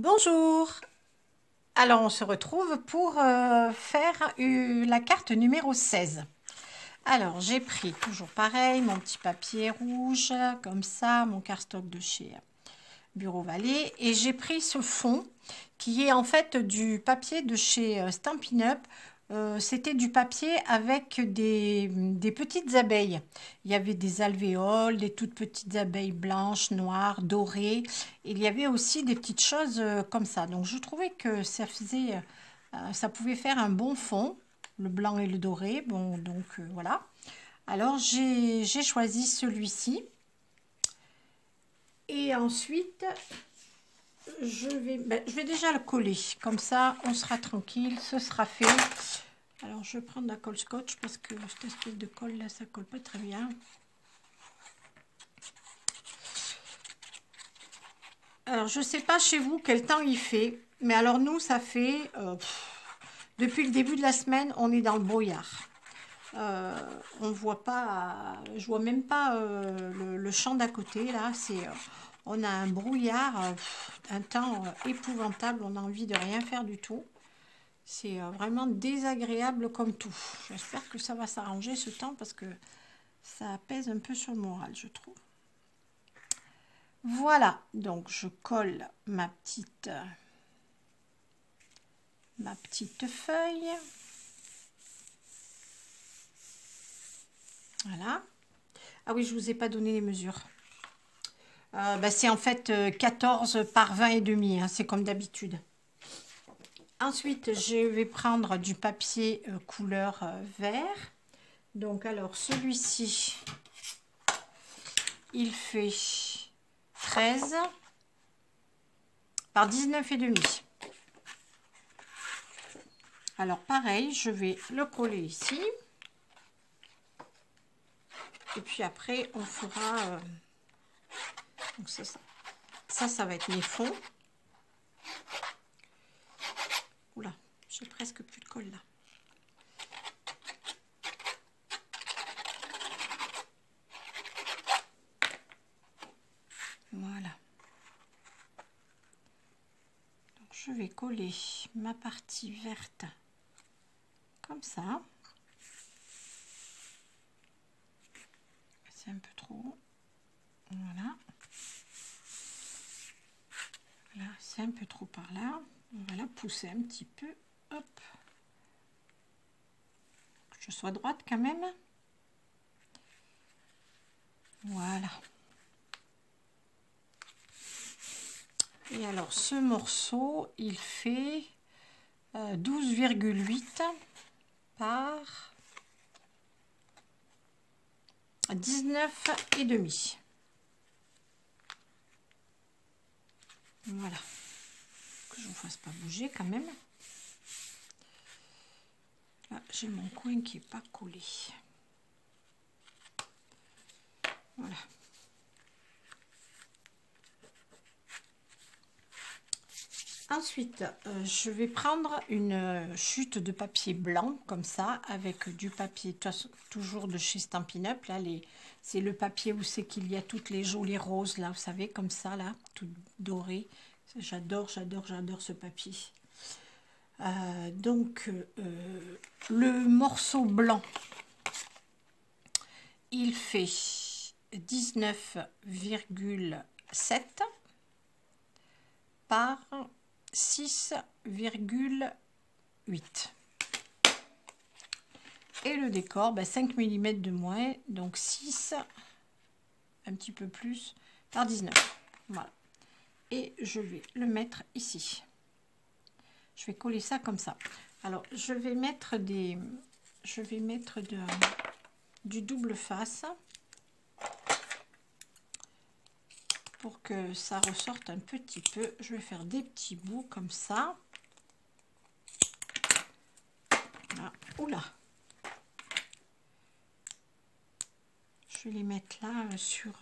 Bonjour. Alors, on se retrouve pour faire la carte numéro 16. Alors, j'ai pris toujours pareil, mon petit papier rouge, comme ça, mon cardstock de chez Bureau Vallée. Et j'ai pris ce fond qui est en fait du papier de chez Stampin' Up. C'était du papier avec des petites abeilles. Il y avait des alvéoles, des toutes petites abeilles blanches, noires, dorées. Il y avait aussi des petites choses comme ça. Donc je trouvais que ça faisait, ça pouvait faire un bon fond, le blanc et le doré. Bon, donc voilà. Alors j'ai choisi celui-ci. Et ensuite, je vais déjà le coller. Comme ça, on sera tranquille, ce sera fait. Alors, je vais prendre la colle scotch parce que cette espèce de colle là, ça colle pas très bien. Alors, je sais pas chez vous quel temps il fait, mais alors nous, ça fait depuis le début de la semaine, on est dans le brouillard. On voit pas, je vois même pas le champ d'à côté là. On a un brouillard, un temps épouvantable. On a envie de rien faire du tout. C'est vraiment désagréable comme tout. J'espère que ça va s'arranger ce temps parce que ça pèse un peu sur le moral, je trouve. Voilà, donc je colle ma petite feuille. Voilà. Ah oui, je vous ai pas donné les mesures. C'est en fait 14 par 20 et demi, hein, c'est comme d'habitude. Ensuite, je vais prendre du papier couleur vert. Donc, alors, celui-ci, il fait 13 par 19 et demi. Alors, pareil, je vais le coller ici. Et puis après, on fera... donc ça va être mes fonds. Oula, j'ai presque plus de colle là. Voilà. Donc, je vais coller ma partie verte comme ça. C'est un peu trop. Voilà. Là, c'est un peu trop par là. On va la pousser un petit peu. Hop. Que je sois droite quand même. Voilà. Et alors, ce morceau, il fait 12,8 par 19 et demi. Voilà. Que je ne fasse pas bouger quand même. Là, j'ai mon coin qui n'est pas collé. Voilà. Ensuite, je vais prendre une chute de papier blanc, comme ça, avec du papier toujours de chez Stampin' Up. Là, c'est le papier où c'est qu'il y a toutes les jolies roses, là, vous savez, comme ça, là, tout doré. J'adore, j'adore, j'adore ce papier. Donc, le morceau blanc, il fait 19,7 par 6,8. Et le décor, 5 mm de moins, donc 6, un petit peu plus, par 19. Voilà. Et je vais le mettre ici. Je vais coller ça comme ça. Alors, je vais mettre du double face pour que ça ressorte un petit peu. Je vais faire des petits bouts comme ça. Là. Oula! Je vais les mettre là sur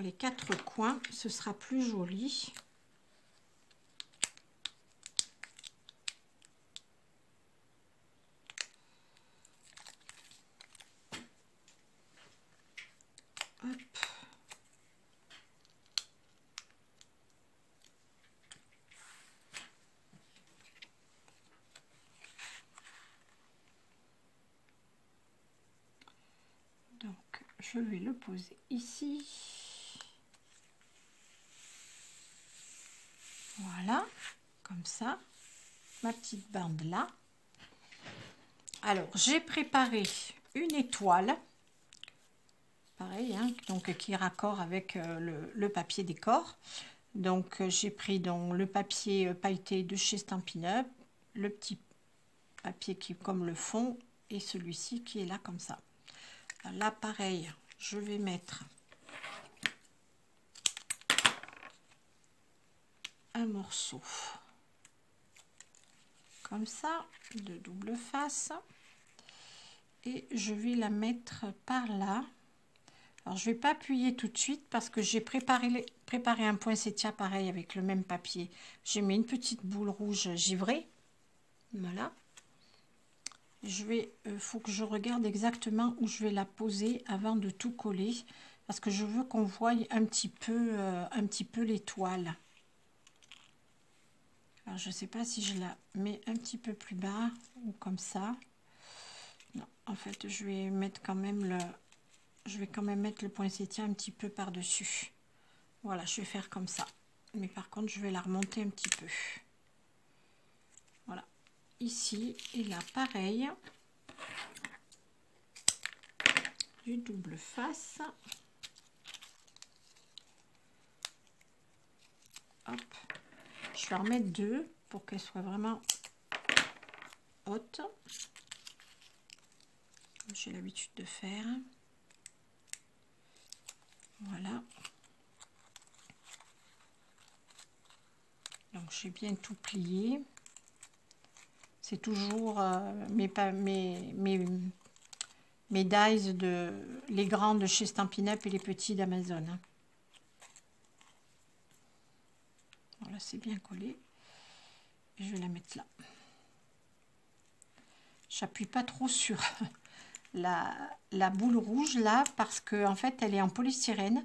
les quatre coins, ce sera plus joli. Hop. je vais le poser ici. Voilà, comme ça, ma petite bande là. Alors, j'ai préparé une étoile, pareil, hein, donc qui est raccord avec le papier décor. Donc, j'ai pris donc, le papier pailleté de chez Stampin' Up, le petit papier qui est comme le fond, et celui-ci qui est là comme ça. Là, pareil, je vais mettre un morceau comme ça, de double face, et je vais la mettre par là. Alors, je vais pas appuyer tout de suite parce que j'ai préparé un poinsettia pareil avec le même papier. J'ai mis une petite boule rouge givrée. Voilà. Je vais, faut que je regarde exactement où je vais la poser avant de tout coller parce que je veux qu'on voie un petit peu l'étoile. Alors, je sais pas si je la mets un petit peu plus bas ou comme ça. Non, en fait, je vais mettre quand même mettre le poinsettia un petit peu par-dessus. Voilà, je vais faire comme ça. Mais par contre, je vais la remonter un petit peu. Voilà. Ici et là, pareil. Du double face. Hop. Je vais en remettre deux pour qu'elle soit vraiment haute. Comme j'ai l'habitude de faire. Voilà. Donc j'ai bien tout plié. C'est toujours mes dies les grands de chez Stampin' Up et les petits d'Amazon. Voilà, c'est bien collé. Et je vais la mettre là. J'appuie pas trop sur la boule rouge là parce que en fait elle est en polystyrène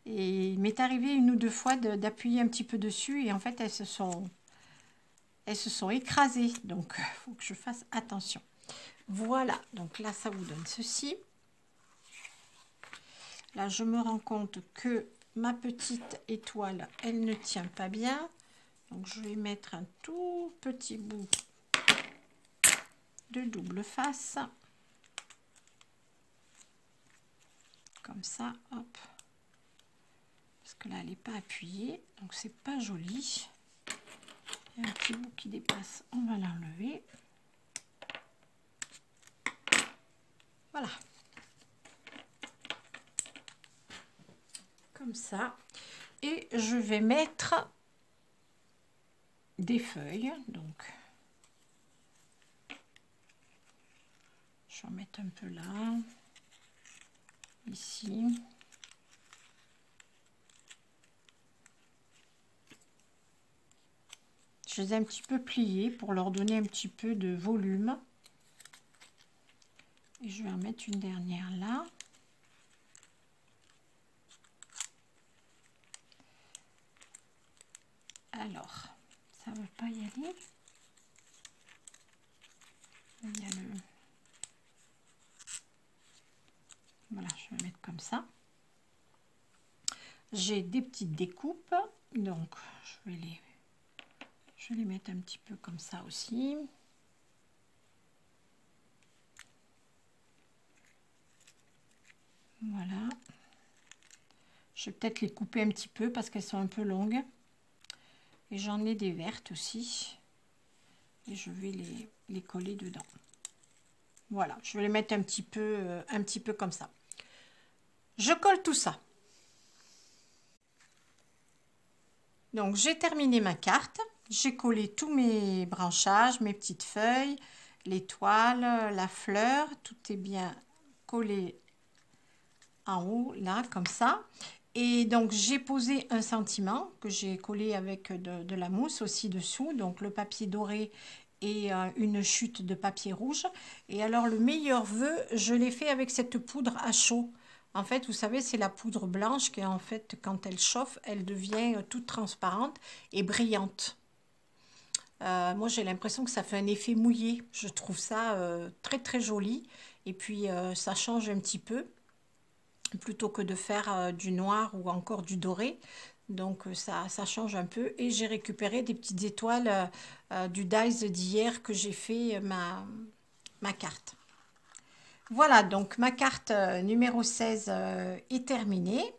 et il m'est arrivé une ou deux fois d'appuyer un petit peu dessus et en fait elles se sont écrasées, donc il faut que je fasse attention. Voilà, donc là ça vous donne ceci. Là je me rends compte que ma petite étoile elle ne tient pas bien, donc je vais mettre un tout petit bout de double face. Comme ça, hop, parce que là elle n'est pas appuyée, donc c'est pas joli. Il y a un petit bout qui dépasse, on va l'enlever. Voilà, comme ça. Et je vais mettre des feuilles, donc je vais en mettre un peu là, ici. Je les ai un petit peu pliés pour leur donner un petit peu de volume. Et je vais en mettre une dernière là. Alors, ça ne veut pas y aller. Il y a le... Voilà, je vais mettre comme ça. J'ai des petites découpes, donc je vais les mettre un petit peu comme ça aussi. Voilà. Je vais peut-être les couper un petit peu parce qu'elles sont un peu longues. Et j'en ai des vertes aussi. Et je vais les coller dedans. Voilà, je vais les mettre un petit peu comme ça. Je colle tout ça. Donc j'ai terminé ma carte. J'ai collé tous mes branchages, mes petites feuilles, l'étoile, la fleur. Tout est bien collé en haut, là, comme ça. Et donc j'ai posé un sentiment que j'ai collé avec de la mousse aussi dessous. Donc le papier doré et une chute de papier rouge. Et alors le meilleur vœu, je l'ai fait avec cette poudre à chaud. En fait, vous savez, c'est la poudre blanche qui, en fait, quand elle chauffe, elle devient toute transparente et brillante. Moi, j'ai l'impression que ça fait un effet mouillé. Je trouve ça très, très joli. Et puis, ça change un petit peu. plutôt que de faire du noir ou encore du doré. Donc ça change un peu. Et j'ai récupéré des petites étoiles du Dies d'hier que j'ai fait ma carte. Voilà, donc ma carte numéro 16 est terminée.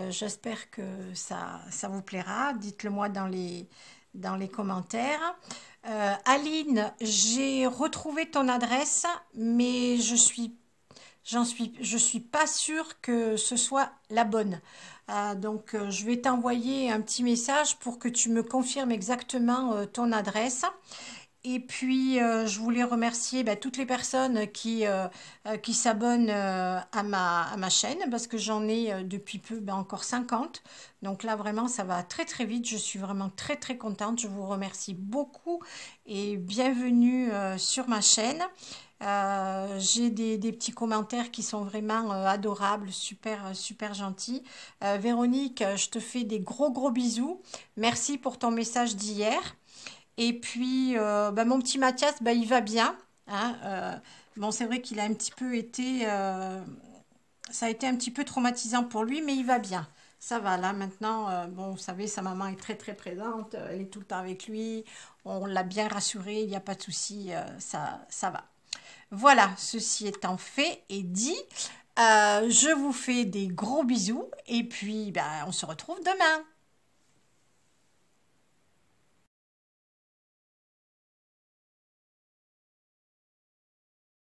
J'espère que ça vous plaira. Dites-le moi dans les commentaires. Aline, j'ai retrouvé ton adresse, mais je suis pas sûre que ce soit la bonne. Donc, je vais t'envoyer un petit message pour que tu me confirmes exactement ton adresse. Et puis, je voulais remercier toutes les personnes qui s'abonnent à ma chaîne parce que j'en ai depuis peu encore 50. Donc là, vraiment, ça va très très vite. Je suis vraiment très très contente. Je vous remercie beaucoup et bienvenue sur ma chaîne. J'ai des petits commentaires qui sont vraiment adorables, super, super gentils. Véronique, je te fais des gros gros bisous. Merci pour ton message d'hier. Et puis, mon petit Mathias, il va bien. Hein, bon, c'est vrai qu'il a un petit peu été... ça a été un petit peu traumatisant pour lui, mais il va bien. Ça va, là, maintenant, bon, vous savez, sa maman est très, très présente. Elle est tout le temps avec lui. On l'a bien rassuré, il n'y a pas de souci, ça va. Voilà, ceci étant fait et dit, je vous fais des gros bisous. Et puis, on se retrouve demain.